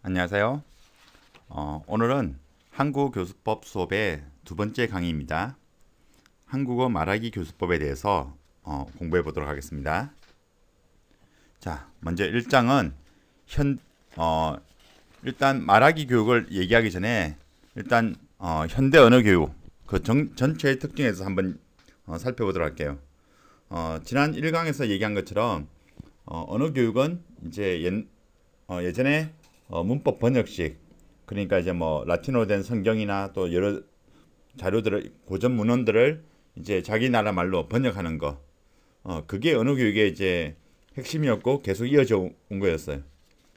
안녕하세요. 오늘은 한국교수법 수업의 두 번째 강의입니다. 한국어 말하기 교수법에 대해서 공부해 보도록 하겠습니다. 자, 먼저 1장은 일단 말하기 교육을 얘기하기 전에 일단 현대 언어 교육 그 전체의 특징에서 한번 살펴보도록 할게요. 지난 1강에서 얘기한 것처럼 언어 교육은 이제 예전에 문법 번역식, 그러니까 이제 뭐 라틴어로 된 성경이나 또 여러 자료들을, 고전 문헌들을 이제 자기 나라 말로 번역하는 거, 그게 언어 교육의 이제 핵심이었고 계속 이어져 온 거였어요.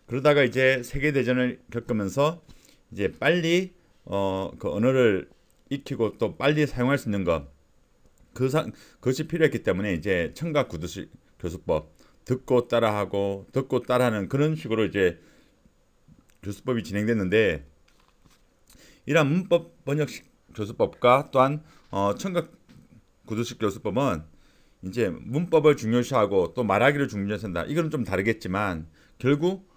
그러다가 이제 세계 대전을 겪으면서 이제 빨리 그 언어를 익히고 또 빨리 사용할 수 있는 것, 그것이 필요했기 때문에 이제 청각 구두식 교수법, 듣고 따라하고 듣고 따라하는 그런 식으로 이제 교수법이 진행됐는데, 이러한 문법 번역식 교수법과 또한 청각 구두식 교수법은 이제 문법을 중요시하고 또 말하기를 중요시한다. 이거는 좀 다르겠지만 결국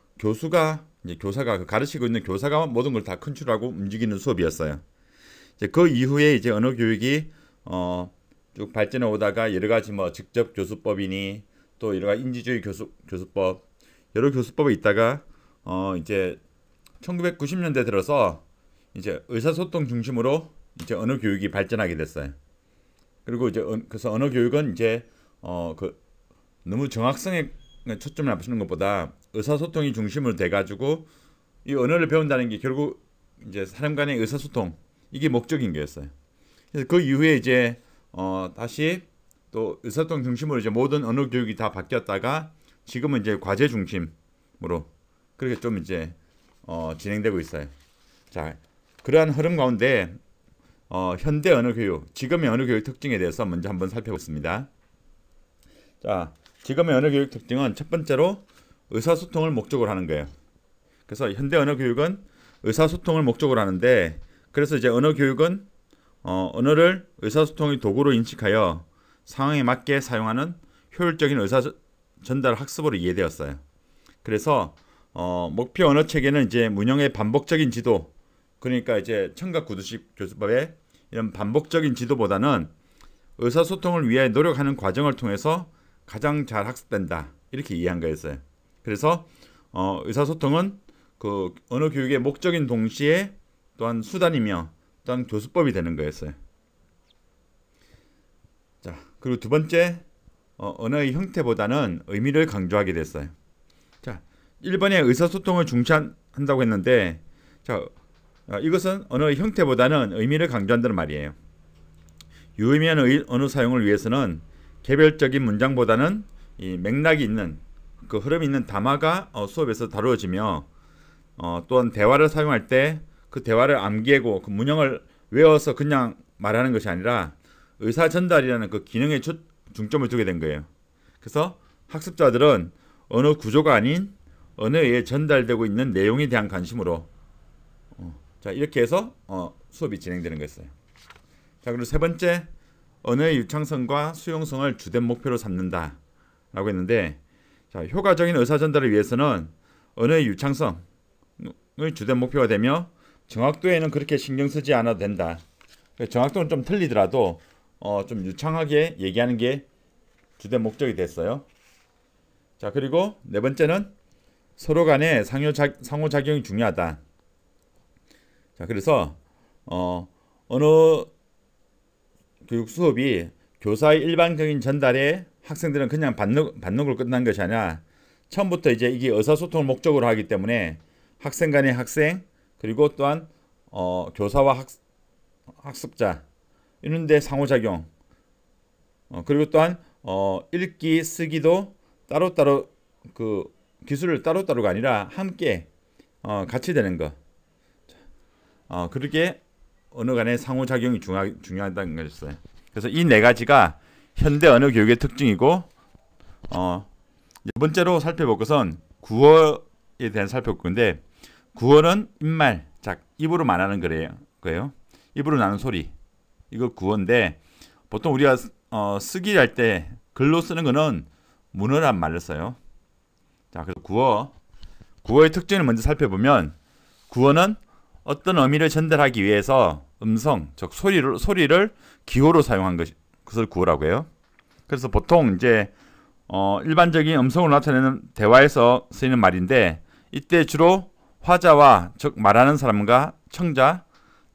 이제 교사가 가르치고 있는 교사가 모든 걸 다 컨트롤하고 움직이는 수업이었어요. 이제 그 이후에 이제 언어 교육이 쭉 발전해 오다가 여러 가지 뭐 직접 교수법이니 또 여러 가지 인지주의 교수법, 여러 교수법이 있다가 이제 1990년대 들어서 이제 의사소통 중심으로 이제 언어 교육이 발전하게 됐어요. 그리고 이제 그래서 언어 교육은 이제 너무 정확성에 초점을 맞추는 것보다 의사소통이 중심으로 돼 가지고 이 언어를 배운다는 게 결국 이제 사람 간의 의사소통, 이게 목적인 거였어요. 그래서 그 이후에 이제 다시 또 의사소통 중심으로 이제 모든 언어 교육이 다 바뀌었다가 지금은 이제 과제 중심으로 그렇게 좀 이제 진행되고 있어요. 자, 그러한 흐름 가운데 현대 언어 교육, 지금의 언어 교육 특징에 대해서 먼저 한번 살펴보겠습니다. 자, 지금의 언어 교육 특징은 첫 번째로 의사소통을 목적으로 하는 거예요. 그래서 현대 언어 교육은 의사소통을 목적으로 하는데, 그래서 이제 언어 교육은 언어를 의사소통의 도구로 인식하여 상황에 맞게 사용하는 효율적인 의사 전달 학습으로 이해되었어요. 그래서 목표 언어 체계는 이제 문형의 반복적인 지도, 그러니까 이제 청각 구두식 교수법의 이런 반복적인 지도보다는 의사소통을 위해 노력하는 과정을 통해서 가장 잘 학습된다, 이렇게 이해한 거였어요. 그래서 의사소통은 그 언어 교육의 목적인 동시에 또한 수단이며 또한 교수법이 되는 거였어요. 자, 그리고 두 번째, 언어의 형태보다는 의미를 강조하게 됐어요. 자, 1번에 의사소통을 중시한다고 했는데, 자, 이것은 언어의 형태보다는 의미를 강조한다는 말이에요. 유의미한 언어 사용을 위해서는 개별적인 문장보다는 이 맥락이 있는, 그 흐름이 있는 담화가 수업에서 다루어지며, 또한 대화를 사용할 때 그 대화를 암기하고 그 문형을 외워서 그냥 말하는 것이 아니라 의사 전달이라는 그 기능에 중점을 두게 된 거예요. 그래서 학습자들은 언어 구조가 아닌 언어에 전달되고 있는 내용에 대한 관심으로 자, 이렇게 해서 수업이 진행되는 거였어요. 자, 그리고 세 번째, 언어의 유창성과 수용성을 주된 목표로 삼는다 라고 했는데, 자, 효과적인 의사 전달을 위해서는 언어의 유창성을 주된 목표가 되며 정확도에는 그렇게 신경 쓰지 않아도 된다. 정확도는 좀 틀리더라도 좀 유창하게 얘기하는 게 주된 목적이 됐어요. 자, 그리고 네 번째는 서로 간의 상호작용이 중요하다. 자, 그래서 언어 교육 수업이 교사의 일반적인 전달에 학생들은 그냥 받는 걸 끝난 것이 아니라 처음부터 이제 이게 의사소통을 목적으로 하기 때문에 학생 간의 학생, 그리고 또한 교사와 학습자 이런데 상호작용, 그리고 또한 읽기 쓰기도 따로따로 그 기술을 따로따로가 아니라 함께 같이 되는 것, 그렇게 언어 간의 상호작용이 중요하다는 것이었어요. 그래서 이 네 가지가 현대 언어 교육의 특징이고, 네 번째로 살펴볼 것은 구어에 대한 살펴볼 건데, 구어는 입말, 자, 입으로 말하는 거예요. 입으로 나는 소리, 이거 구어인데, 보통 우리가 쓰기 할 때 글로 쓰는 거는 문어란 말을 써요. 자, 그래서 구어의 특징을 먼저 살펴보면 구어는 어떤 의미를 전달하기 위해서 음성, 즉 소리를 기호로 사용한 것을 구어라고 해요. 그래서 보통 이제 일반적인 음성으로 나타내는 대화에서 쓰이는 말인데 이때 주로 화자와 즉 말하는 사람과 청자,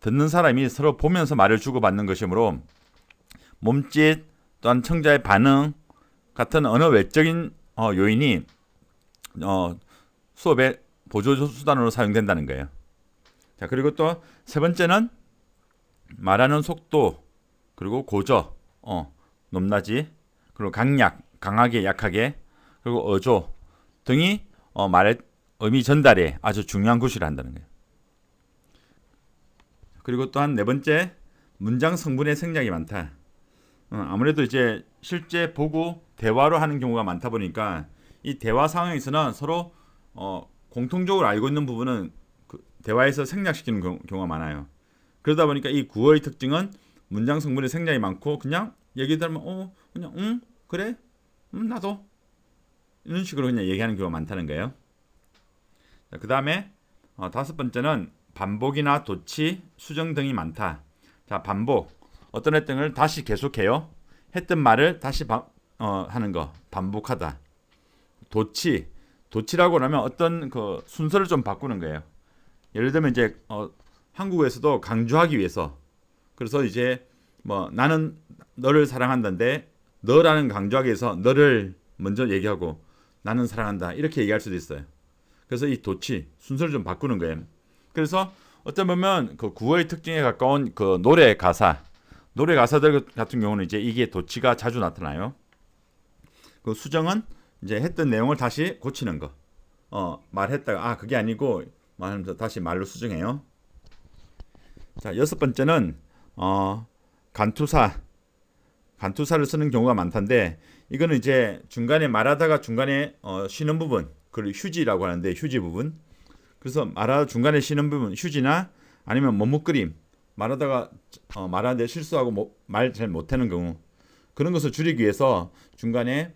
듣는 사람이 서로 보면서 말을 주고받는 것이므로 몸짓 또한 청자의 반응 같은 언어 외적인 요인이 수업의 보조 수단으로 사용된다는 거예요. 자, 그리고 또 세 번째는 말하는 속도, 그리고 고저, 높낮이, 그리고 강약, 강하게, 약하게, 그리고 어조 등이 말의 의미 전달에 아주 중요한 구실을 한다는 거예요. 그리고 또한 네 번째, 문장 성분의 생략이 많다. 아무래도 이제 실제 보고 대화로 하는 경우가 많다 보니까 이 대화 상황에서는 서로 공통적으로 알고 있는 부분은 그 대화에서 생략시키는 경우가 많아요. 그러다 보니까 이 구어의 특징은 문장 성분의 생략이 많고 그냥 얘기 들으면 그냥 응 그래 나도 이런 식으로 그냥 얘기하는 경우가 많다는 거예요. 그 다음에 다섯 번째는 반복이나 도치, 수정 등이 많다. 자, 반복. 어떤 했던 걸 다시 계속해요. 했던 말을 다시 하는 거. 반복하다. 도치라고 하면 어떤 그 순서를 좀 바꾸는 거예요. 예를 들면 이제 한국에서도 강조하기 위해서 그래서 이제 뭐 나는 너를 사랑한다인데 너라는 강조하기 위해서 너를 먼저 얘기하고 나는 사랑한다 이렇게 얘기할 수도 있어요. 그래서 이 도치 순서를 좀 바꾸는 거예요. 그래서 어떤 보면 그 구어의 특징에 가까운 그 노래 가사들 같은 경우는 이제 이게 도치가 자주 나타나요. 그 수정은 이제 했던 내용을 다시 고치는 거. 말했다가 그게 아니고 말하면서 다시 말로 수정해요. 자, 여섯 번째는 간투사를 쓰는 경우가 많던데 이거는 이제 중간에 말하다가 중간에 쉬는 부분, 그걸 휴지라고 하는데 휴지 부분. 그래서 말하다 중간에 쉬는 부분 휴지나 아니면 머뭇거림, 말하다가 말하는데 실수하고 말 잘 못하는 경우 그런 것을 줄이기 위해서 중간에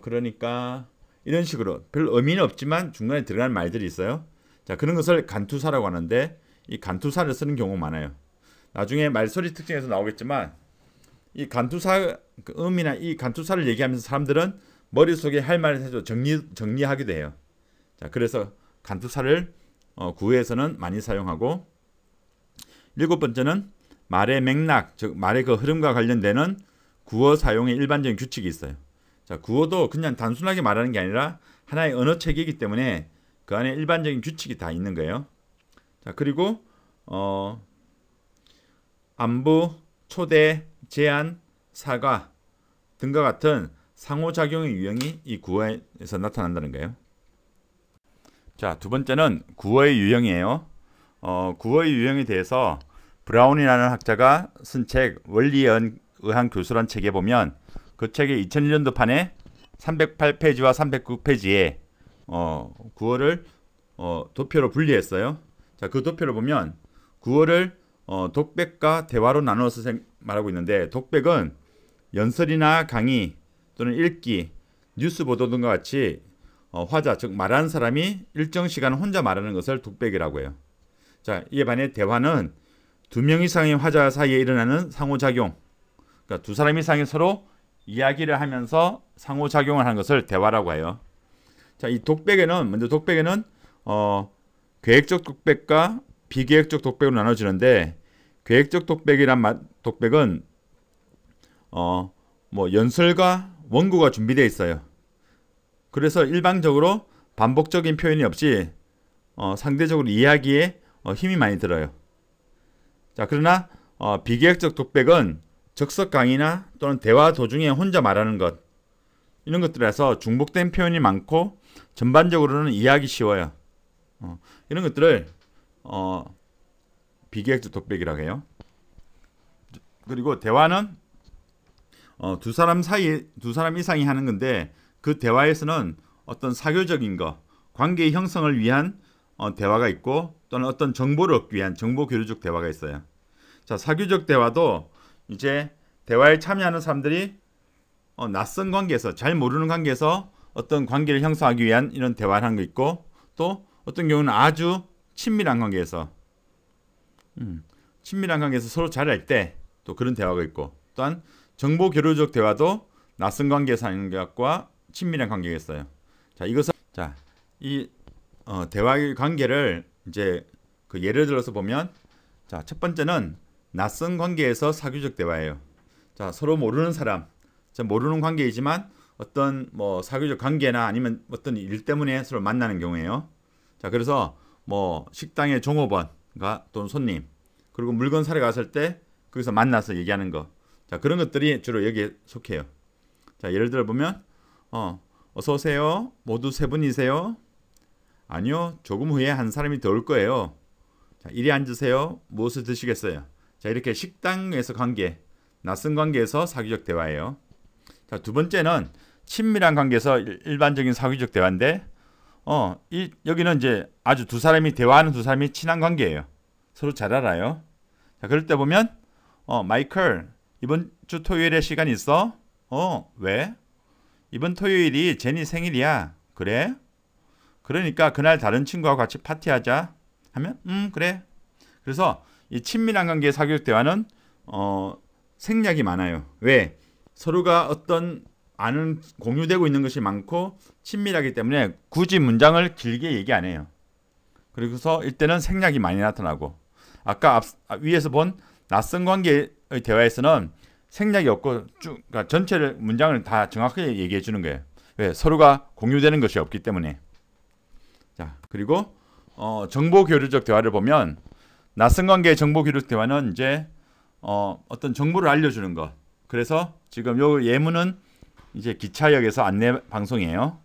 그러니까 이런 식으로 별 의미는 없지만 중간에 들어가는 말들이 있어요. 자, 그런 것을 간투사라고 하는데 이 간투사를 쓰는 경우가 많아요. 나중에 말소리 특징에서 나오겠지만 이 간투사 그 음이나 이 간투사를 얘기하면서 사람들은 머릿속에 할 말을 해서 정리하기도 해요. 자, 그래서 간투사를 구어에서는 많이 사용하고 일곱 번째는 말의 맥락, 즉 말의 그 흐름과 관련되는 구어 사용의 일반적인 규칙이 있어요. 자, 구어도 그냥 단순하게 말하는 게 아니라 하나의 언어 체계이기 때문에 그 안에 일반적인 규칙이 다 있는 거예요. 자, 그리고 안부, 초대, 제안, 사과 등과 같은 상호작용의 유형이 이 구어에서 나타난다는 거예요. 자, 두 번째는 구어의 유형이에요. 구어의 유형에 대해서 브라운이라는 학자가 쓴 책 원리에 의한 교수란 책에 보면 그 책의 2001년도 판에 308페이지와 309페이지에 구어를 도표로 분리했어요. 자, 그 도표를 보면 구어를 독백과 대화로 나누어서 말하고 있는데 독백은 연설이나 강의 또는 읽기, 뉴스 보도 등과 같이 화자, 즉 말하는 사람이 일정 시간 혼자 말하는 것을 독백이라고 해요. 자, 이에 반해 대화는 두 명 이상의 화자 사이에 일어나는 상호작용, 그러니까 두 사람 이상이 서로 이야기를 하면서 상호작용을 하는 것을 대화라고 해요. 자, 이 독백에는 먼저 계획적 독백과 비계획적 독백으로 나눠지는데 계획적 독백이란 독백은 연설과 원고가 준비되어 있어요. 그래서 일방적으로 반복적인 표현이 없이 상대적으로 이야기에 힘이 많이 들어요. 자, 그러나 비계획적 독백은 적석 강의나 또는 대화 도중에 혼자 말하는 것 이런 것들에서 중복된 표현이 많고 전반적으로는 이해하기 쉬워요. 이런 것들을 비계획적 독백이라고 해요. 그리고 대화는 두 사람 이상이 하는 건데 그 대화에서는 어떤 사교적인 거, 관계의 형성을 위한 대화가 있고 또는 어떤 정보를 얻기 위한 정보 교류적 대화가 있어요. 자, 사교적 대화도 이제 대화에 참여하는 사람들이 낯선 관계에서 잘 모르는 관계에서 어떤 관계를 형성하기 위한 이런 대화를 하는 거 있고, 또 어떤 경우는 아주 친밀한 관계에서 서로 잘할 때 또 그런 대화가 있고, 또한 정보 교류적 대화도 낯선 관계에서 하는 것과 친밀한 관계가 있어요. 자, 이것은 이 대화의 관계를 이제 그 예를 들어서 보면, 자, 첫 번째는 낯선 관계에서 사교적 대화예요. 자, 서로 모르는 사람, 모르는 관계이지만 어떤 뭐 사교적 관계나 아니면 어떤 일 때문에 서로 만나는 경우에요. 자, 그래서 뭐 식당의 종업원과 또는 손님, 그리고 물건 사러 갔을 때 거기서 만나서 얘기하는 거. 자, 그런 것들이 주로 여기에 속해요. 자, 예를 들어 보면 어서 오세요. 모두 세 분이세요? 아니요, 조금 후에 한 사람이 더 올 거예요. 자, 이리 앉으세요. 무엇을 드시겠어요? 자, 이렇게 식당에서 관계, 낯선 관계에서 사교적 대화예요. 자, 두 번째는 친밀한 관계에서 일반적인 사교적 대화인데, 여기는 이제 아주 두 사람이 대화하는 두 사람이 친한 관계예요. 서로 잘 알아요. 자, 그럴 때 보면, 마이클, 이번 주 토요일에 시간 있어? 왜? 이번 토요일이 제니 생일이야. 그래? 그러니까 그날 다른 친구하고 같이 파티하자. 하면, 그래. 그래서 이 친밀한 관계의 사교적 대화는, 생략이 많아요. 왜? 서로가 어떤 아는 공유되고 있는 것이 많고 친밀하기 때문에 굳이 문장을 길게 얘기 안 해요. 그래서 이때는 생략이 많이 나타나고, 아까 위에서 본 낯선 관계의 대화에서는 생략이 없고 그러니까 전체를 문장을 다 정확하게 얘기해 주는 거예요. 왜? 서로가 공유되는 것이 없기 때문에. 자, 그리고 정보 교류적 대화를 보면, 낯선 관계의 정보 교류적 대화는 이제 어떤 정보를 알려주는 것. 그래서 지금 요 예문은 이제 기차역에서 안내 방송이에요.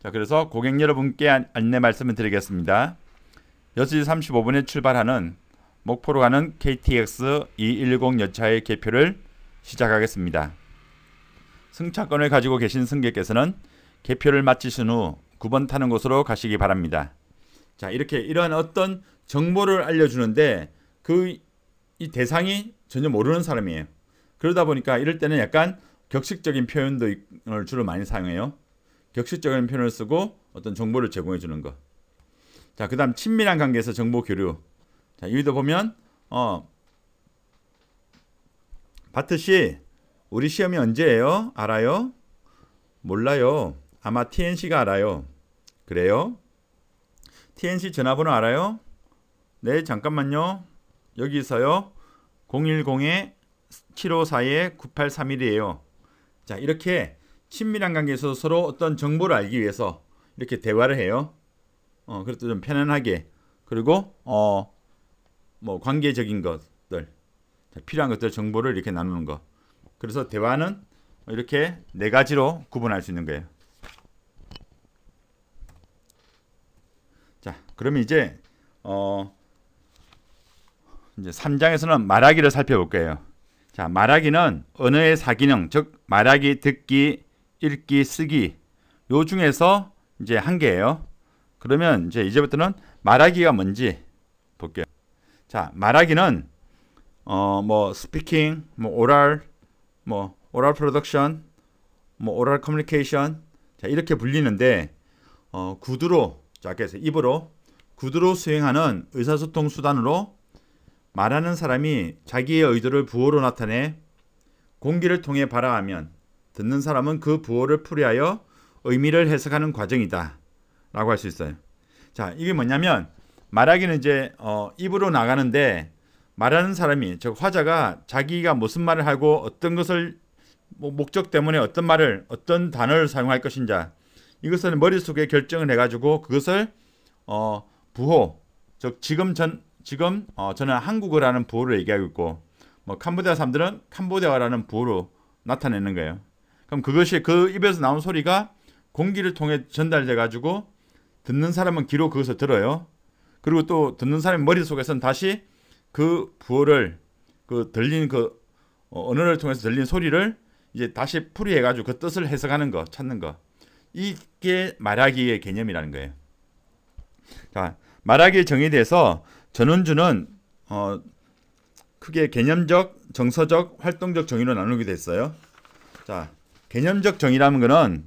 자, 그래서 고객 여러분께 안내 말씀을 드리겠습니다. 6시 35분에 출발하는 목포로 가는 KTX 210 열차의 개표를 시작하겠습니다. 승차권을 가지고 계신 승객께서는 개표를 마치신 후 9번 타는 곳으로 가시기 바랍니다. 자, 이렇게 이런 어떤 정보를 알려주는데 이 대상이 전혀 모르는 사람이에요. 그러다 보니까 이럴 때는 약간 격식적인 표현을 주로 많이 사용해요. 격식적인 표현을 쓰고 어떤 정보를 제공해 주는 거. 자, 그 다음 친밀한 관계에서 정보 교류. 자, 여기도 보면 바트씨, 우리 시험이 언제예요? 알아요? 몰라요. 아마 TNC가 알아요. 그래요? TNC 전화번호 알아요? 네, 잠깐만요. 여기서요. 010-754-9831이에요. 자, 이렇게 친밀한 관계에서 서로 어떤 정보를 알기 위해서 이렇게 대화를 해요. 그래도 좀 편안하게. 그리고 뭐 관계적인 것들, 필요한 것들 정보를 이렇게 나누는 거. 그래서 대화는 이렇게 네 가지로 구분할 수 있는 거예요. 자, 그러면 이제 3장에서는 말하기를 살펴볼 거예요. 자, 말하기는 언어의 4기능, 즉 말하기, 듣기, 읽기, 쓰기, 요 중에서 이제 한 개예요. 그러면 이제부터는 말하기가 뭔지 볼게요. 자, 말하기는 뭐 speaking, 뭐 oral production, 뭐 oral communication, 자, 이렇게 불리는데, 구두로, 자, 그래서 입으로 구두로 수행하는 의사소통 수단으로 말하는 사람이 자기의 의도를 부호로 나타내 공기를 통해 발화하면 듣는 사람은 그 부호를 풀이하여 의미를 해석하는 과정이다 라고 할 수 있어요. 자, 이게 뭐냐면, 말하기는 이제 입으로 나가는데, 말하는 사람이, 즉 화자가 자기가 무슨 말을 하고 어떤 것을 목적 때문에 어떤 말을, 어떤 단어를 사용할 것인자, 이것을 머릿속에 결정을 해가지고 그것을 부호, 즉 저는 한국어라는 부호를 얘기하고 있고, 뭐 캄보디아 사람들은 캄보디아라는 부호로 나타내는 거예요. 그럼 그것이 그 입에서 나온 소리가 공기를 통해 전달돼 가지고 듣는 사람은 귀로 그것을 들어요. 그리고 또 듣는 사람의 머릿속에서는 다시 그 부호를, 그 들린 그 언어를 통해서 들린 소리를 이제 다시 풀이해 가지고 그 뜻을 해석하는 거, 찾는 거. 이게 말하기의 개념이라는 거예요. 자, 말하기의 정의에 대해서 전원주는 크게 개념적, 정서적, 활동적 정의로 나누게 됐어요. 자, 개념적 정의라는 거는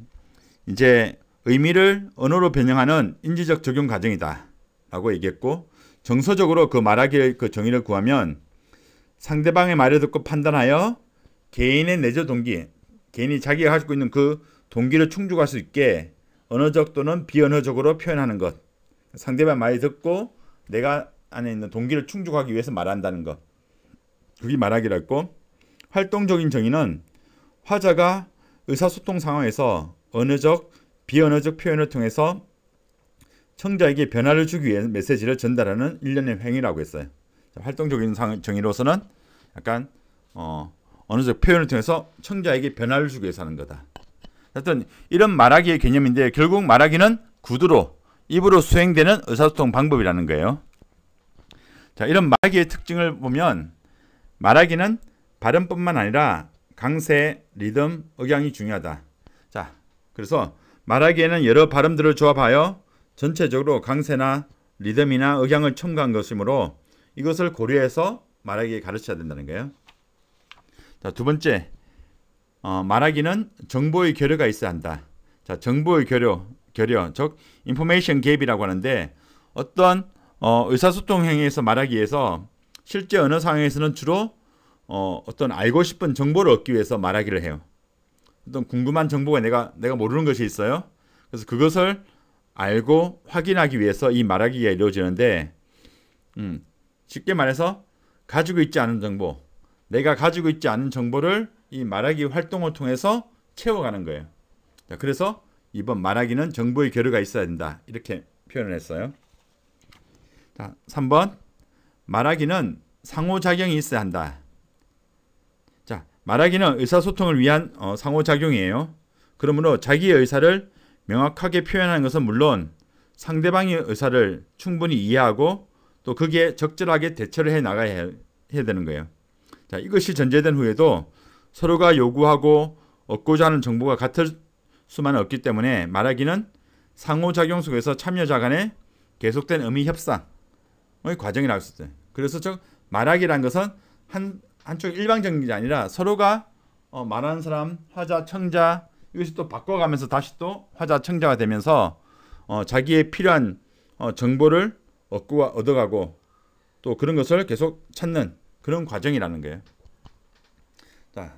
이제 의미를 언어로 변형하는 인지적 적용 과정이다 라고 얘기했고, 정서적으로 그 말하기의 그 정의를 구하면 상대방의 말을 듣고 판단하여 개인의 내적 동기, 개인이 자기가 가지고 있는 그 동기를 충족할 수 있게 언어적 또는 비언어적으로 표현하는 것. 상대방 말을 듣고 내가 안에 있는 동기를 충족하기 위해서 말한다는 것. 그게 말하기라 했고, 활동적인 정의는 화자가 의사소통 상황에서 언어적, 비언어적 표현을 통해서 청자에게 변화를 주기 위해 메시지를 전달하는 일련의 행위라고 했어요. 활동적인 정의로서는 약간 언어적 표현을 통해서 청자에게 변화를 주기 위해서 하는 거다. 하여튼 이런 말하기의 개념인데, 결국 말하기는 구두로 입으로 수행되는 의사소통 방법이라는 거예요. 자, 이런 말하기의 특징을 보면 말하기는 발음뿐만 아니라 강세, 리듬, 억양이 중요하다. 자, 그래서 말하기에는 여러 발음들을 조합하여 전체적으로 강세나 리듬이나 억양을 첨가한 것이므로 이것을 고려해서 말하기에 가르쳐야 된다는 거예요. 자, 두 번째, 말하기는 정보의 교류가 있어야 한다. 자, 정보의 교류, 즉 인포메이션 갭이라고 하는데, 어떤 의사소통 행위에서 말하기에서 실제 언어 상황에서는 주로 어떤 알고 싶은 정보를 얻기 위해서 말하기를 해요. 어떤 궁금한 정보가 내가 모르는 것이 있어요. 그래서 그것을 알고 확인하기 위해서 이 말하기가 이루어지는데, 쉽게 말해서 가지고 있지 않은 정보, 내가 가지고 있지 않은 정보를 이 말하기 활동을 통해서 채워가는 거예요. 자, 그래서 이번 말하기는 정보의 교류가 있어야 된다, 이렇게 표현을 했어요. 자, 3번, 말하기는 상호작용이 있어야 한다. 자, 말하기는 의사소통을 위한 상호작용이에요. 그러므로 자기의 의사를 명확하게 표현하는 것은 물론 상대방의 의사를 충분히 이해하고 또 거기에 적절하게 대처를 해 나가야 해야 되는 거예요. 자, 이것이 전제된 후에도 서로가 요구하고 얻고자 하는 정보가 같을 수만은 없기 때문에 말하기는 상호작용 속에서 참여자 간의 계속된 의미 협상의 과정이라고 했어요. 그래서 말하기란 것은 한쪽 일방적인 게 아니라 서로가 말하는 사람, 화자, 청자, 이것이 또 바꿔가면서 다시 또 화자, 청자가 되면서 자기의 필요한 정보를 얻어가고 또 그런 것을 계속 찾는 그런 과정이라는 거예요. 자,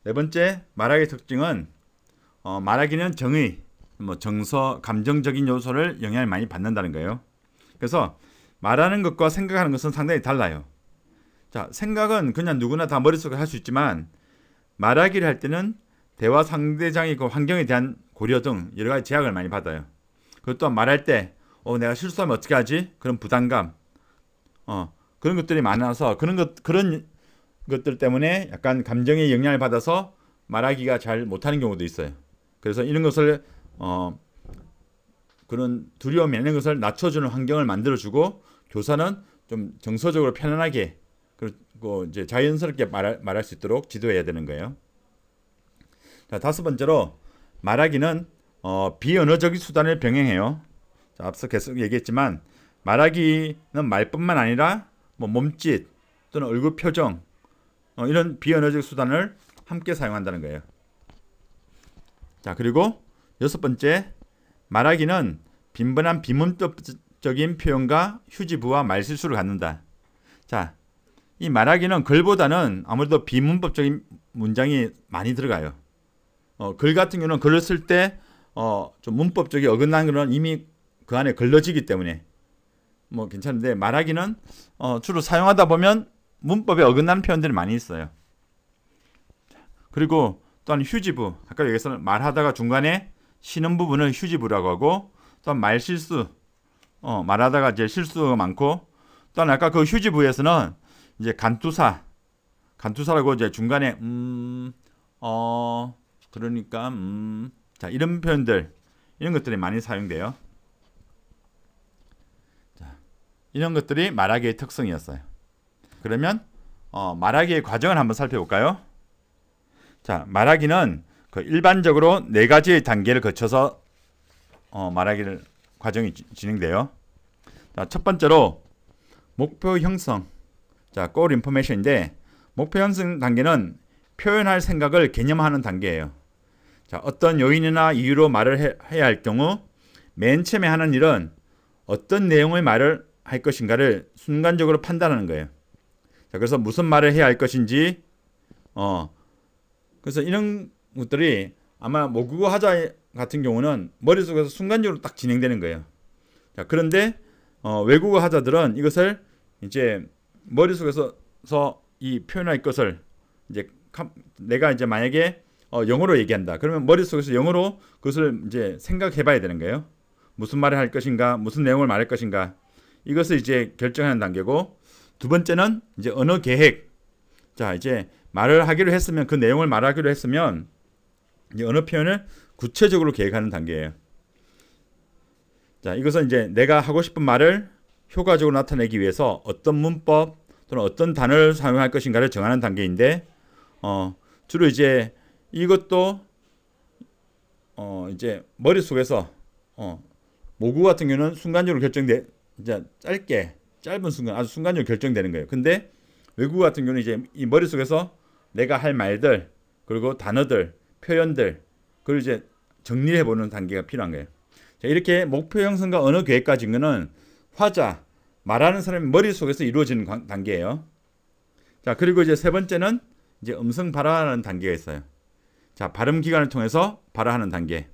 네 번째, 말하기의 특징은 말하기는 정의, 정서, 감정적인 요소를 영향을 많이 받는다는 거예요. 그래서 말하는 것과 생각하는 것은 상당히 달라요. 자, 생각은 그냥 누구나 다 머릿속에 할 수 있지만 말하기를 할 때는 대화 상대장의 그 환경에 대한 고려 등 여러 가지 제약을 많이 받아요. 그것 또한 말할 때 내가 실수하면 어떻게 하지? 그런 부담감, 그런 것들이 많아서 그런 것들 때문에 약간 감정의 영향을 받아서 말하기가 잘 못하는 경우도 있어요. 그래서 이런 것을 그런 두려움이 있는 것을 낮춰주는 환경을 만들어주고, 교사는 좀 정서적으로 편안하게 그리고 이제 자연스럽게 말할 수 있도록 지도해야 되는 거예요. 자, 다섯 번째로 말하기는 비언어적인 수단을 병행해요. 자, 앞서 계속 얘기했지만 말하기는 말뿐만 아니라 몸짓 또는 얼굴 표정, 이런 비언어적 수단을 함께 사용한다는 거예요. 자, 그리고 여섯 번째, 말하기는 빈번한 비문법적인 표현과 휴지부와 말실수를 갖는다. 자, 이 말하기는 글보다는 아무래도 비문법적인 문장이 많이 들어가요. 글 같은 경우는 글을 쓸 때 좀 문법적이 어긋난 거는 이미 그 안에 걸러지기 때문에 괜찮은데, 말하기는 주로 사용하다 보면 문법에 어긋나는 표현들이 많이 있어요. 그리고 또한 휴지부, 아까 여기서는 말하다가 중간에 쉬는 부분을 휴지부라고 하고, 또한 말실수, 말하다가 이제 실수가 많고, 또한 아까 그 휴지부에서는 이제 간투사라고 이제 중간에 그러니까 자, 이런 표현들, 이런 것들이 많이 사용돼요. 자, 이런 것들이 말하기의 특성이었어요. 그러면 말하기의 과정을 한번 살펴볼까요? 자, 말하기는 그 일반적으로 네 가지의 단계를 거쳐서 말하기를 과정이 진행돼요. 자, 첫 번째로 목표 형성. 자, goal information인데, 목표 형성 단계는 표현할 생각을 개념화하는 단계예요. 자, 어떤 요인이나 이유로 말을 해야 할 경우 맨 처음에 하는 일은 어떤 내용의 말을 할 것인가를 순간적으로 판단하는 거예요. 자, 그래서 무슨 말을 해야 할 것인지, 그래서 이런 것들이 아마 모국어 하자 같은 경우는 머릿속에서 순간적으로 딱 진행되는 거예요. 자, 그런데 외국어 하자들은 이것을 이제 머릿속에서 이 표현할 것을 이제 내가 이제 만약에 영어로 얘기한다. 그러면 머릿속에서 영어로 그것을 이제 생각해 봐야 되는 거예요. 무슨 말을 할 것인가, 무슨 내용을 말할 것인가. 이것을 이제 결정하는 단계고, 두 번째는 이제 언어 계획. 자, 이제 말을 하기로 했으면, 그 내용을 말하기로 했으면 이제 언어 표현을 구체적으로 계획하는 단계예요. 자, 이것은 이제 내가 하고 싶은 말을 효과적으로 나타내기 위해서 어떤 문법 또는 어떤 단어를 사용할 것인가를 정하는 단계인데, 주로 이제 이것도 이제 머릿속에서 모국어 같은 경우는 순간적으로 이제 짧은 순간, 아주 순간적으로 결정되는 거예요. 근데 외국어 같은 경우는 이제 이 머릿속에서 내가 할 말들, 그리고 단어들, 표현들, 그걸 이제 정리해 보는 단계가 필요한 거예요. 자, 이렇게 목표 형성과 언어 계획까지 거는 화자, 말하는 사람의 머릿속에서 이루어지는 단계예요. 자, 그리고 이제 세 번째는 이제 음성 발화하는 단계가 있어요. 자, 발음 기관을 통해서 발화하는 단계.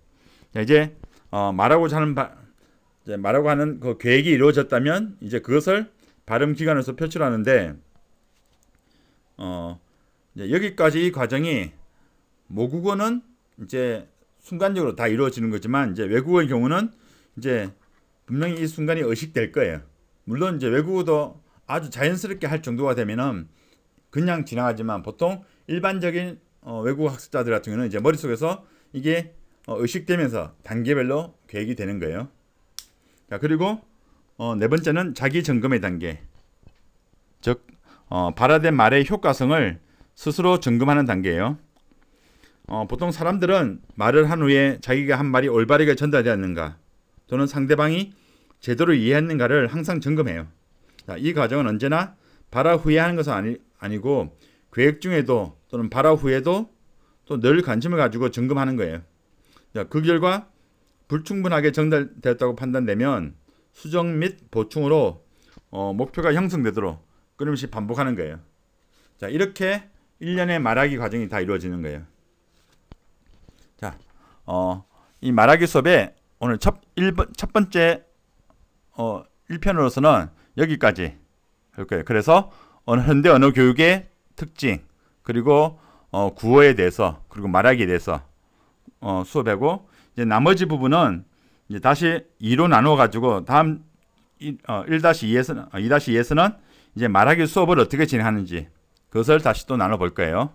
자, 이제 말하고자 하는 그 계획이 이루어졌다면 이제 그것을 발음 기관에서 표출하는데, 이제 여기까지 이 과정이 모국어는 이제 순간적으로 다 이루어지는 거지만, 이제 외국어의 경우는 이제 분명히 이 순간이 의식될 거예요. 물론 이제 외국어도 아주 자연스럽게 할 정도가 되면은 그냥 지나가지만, 보통 일반적인 외국어 학습자들 같은 경우는 이제 머릿속에서 이게 의식되면서 단계별로 계획이 되는 거예요. 자, 그리고 네 번째는 자기 점검의 단계. 즉 발화된 말의 효과성을 스스로 점검하는 단계예요. 보통 사람들은 말을 한 후에 자기가 한 말이 올바르게 전달되었는가, 또는 상대방이 제대로 이해했는가를 항상 점검해요. 자, 이 과정은 언제나 발화 후에 하는 것은 아니고 계획 중에도 또는 발화 후에도 또 늘 관심을 가지고 점검하는 거예요. 자, 그 결과 불충분하게 전달되었다고 판단되면 수정 및 보충으로 목표가 형성되도록 끊임없이 반복하는 거예요. 자, 이렇게 1년의 말하기 과정이 다 이루어지는 거예요. 자, 이 말하기 수업에 오늘 첫 번째 1편으로서는 여기까지 할 거예요. 그래서 현대 언어 교육의 특징, 그리고 구어에 대해서, 그리고 말하기에 대해서 수업하고, 이제 나머지 부분은 이제 다시 2로 나누어 가지고 다음 2-2에서는 이제 말하기 수업을 어떻게 진행하는지 그것을 다시 또 나눠 볼 거예요.